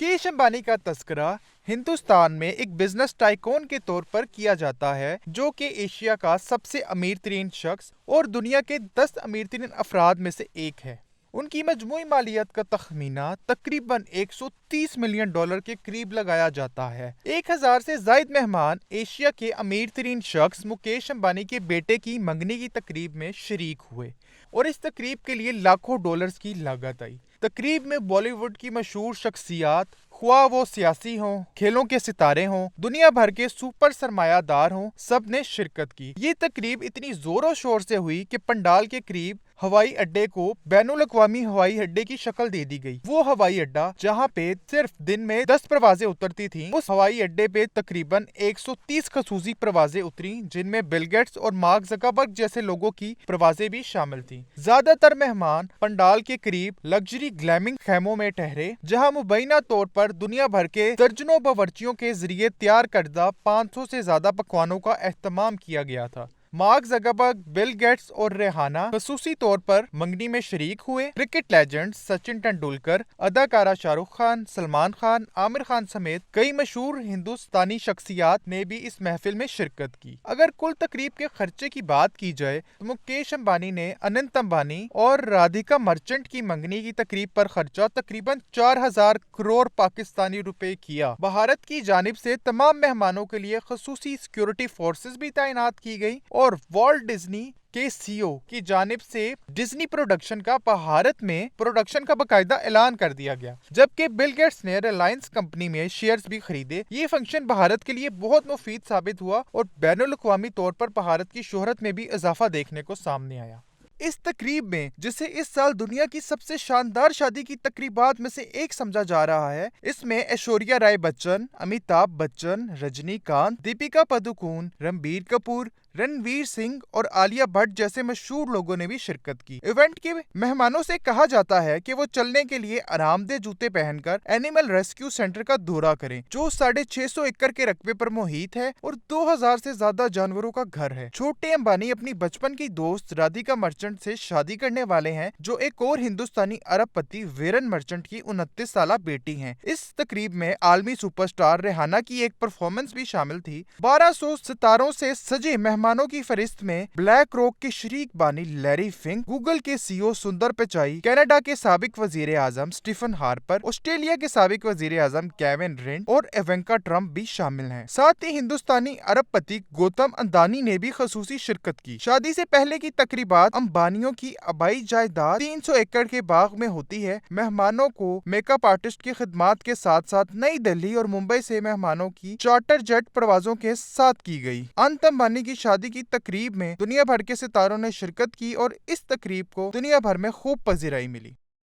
मुकेश अंबानी का तस्करा हिंदुस्तान में एक बिजनेस टाइकून के तौर पर किया जाता है, जो कि एशिया का सबसे अमीर तरीन शख्स और दुनिया के 10 अमीर तरीन अफराद में से एक है। उनकी मजमूई मालियत का तखमीना तकरीबन $130 मिलियन के करीब लगाया जाता है। 1000 से ज्यादा मेहमान एशिया के अमीर तरीन शख्स मुकेश अंबानी के बेटे की मंगनी की तकरीब में शरीक हुए और इस तकरीब के लिए लाखों डॉलर्स की लागत आई। तकरीब में बॉलीवुड की मशहूर शख्सियात, ख्वाह वो सियासी हों, खेलों के सितारे हों, दुनिया भर के सुपर सरमायादार हों, सब ने शिरकत की। ये तकरीब इतनी जोरों शोर से हुई कि पंडाल के करीब हवाई अड्डे को बैनुल अक़वामी हवाई अड्डे की शक्ल दे दी गई। वो हवाई अड्डा जहाँ पे सिर्फ दिन में 10 प्रवाजें उतरती थीं, उस हवाई अड्डे पे तकरीबन 130 खसूसी प्रवाजें उतरी, जिनमें बिल गेट्स और मार्क ज़करबर्ग जैसे लोगों की प्रवाजें भी शामिल थीं। ज्यादातर मेहमान पंडाल के करीब लग्जरी ग्लैमिंग खैमों में ठहरे, जहाँ मुबैना तौर पर दुनिया भर के दर्जनों बावर्चियों के जरिए तैयार करदा 500 से ज्यादा पकवानों का एहतमाम किया गया था। मार्क ज़करबर्ग, बिल गेट्स और रेहाना खसूसी तौर पर मंगनी में शरीक हुए। क्रिकेट लेजेंड सचिन तेंदुलकर, अदाकारा शाहरुख खान, सलमान खान, आमिर खान समेत कई मशहूर हिंदुस्तानी शख्सियात ने भी इस महफिल में शिरकत की। अगर कुल तकरीब के खर्चे की बात की जाए तो मुकेश अंबानी ने अनंत अंबानी और राधिका मर्चेंट की मंगनी की तकरीब पर खर्चा तकरीबन 4000 करोड़ पाकिस्तानी रुपए किया। भारत की जानिब से तमाम मेहमानों के लिए खसूसी सिक्योरिटी फोर्सेस भी तैनात की गई और वॉल्ट डिज्नी के सीईओ की जानिब से डिज्नी प्रोडक्शन का भारत में प्रोडक्शन का बाकायदा ऐलान कर दिया गया, जबकि बिल गेट्स ने रिलायंस कंपनी में शेयर्स भी खरीदे। ये फंक्शन भारत के लिए बहुत मुफीद साबित हुआ और बैनुल अक़वामी तौर पर भारत की शोहरत में भी इजाफा देखने को सामने आया। इस तकरीब में, जिसे इस साल दुनिया की सबसे शानदार शादी की तकरीबात में से एक समझा जा रहा है, इसमें ऐश्वर्या राय बच्चन, अमिताभ बच्चन, रजनीकांत, दीपिका पादुकोण, रणबीर कपूर, रणवीर सिंह और आलिया भट्ट जैसे मशहूर लोगों ने भी शिरकत की। इवेंट के मेहमानों से कहा जाता है कि वो चलने के लिए आरामदेह जूते पहनकर एनिमल रेस्क्यू सेंटर का दौरा करें, जो 650 एकड़ के रकबे पर मुहित है और 2000 से ज्यादा जानवरों का घर है। छोटे अंबानी अपनी बचपन की दोस्त राधिका मर्चेंट से शादी करने वाले हैं, जो एक और हिंदुस्तानी अरबपति वेरन मर्चेंट की 29 साला बेटी हैं। इस तकरीब में आलमी सुपरस्टार रेहाना की एक परफॉर्मेंस भी शामिल थी। 1200 सितारों से सजे मेहमानों की फरिस्त में ब्लैक रॉक के शरीक बानी लैरी फिंक, गूगल के सीईओ सुंदर पिचाई, कनाडा के साबिक वजीर आजम स्टीफन हार्पर, ऑस्ट्रेलिया के साबिक वजीर आजम केविन रिन और इवांका ट्रंप भी शामिल हैं। साथ ही हिंदुस्तानी अरबपति गौतम अदानी ने भी खसूसी शिरकत की। शादी से पहले की तकरीबात अंबानियों की आबाई जायदाद 300 एकड़ के बाग में होती है। मेहमानों को मेकअप आर्टिस्ट की खिदमात के साथ साथ नई दिल्ली और मुंबई से मेहमानों की चार्टर जेट प्रवाजों के साथ की गई। अंत अंबानी की शादी की तकरीब में दुनिया भर के सितारों ने शिरकत की और इस तकरीब को दुनिया भर में खूब पजीराई मिली।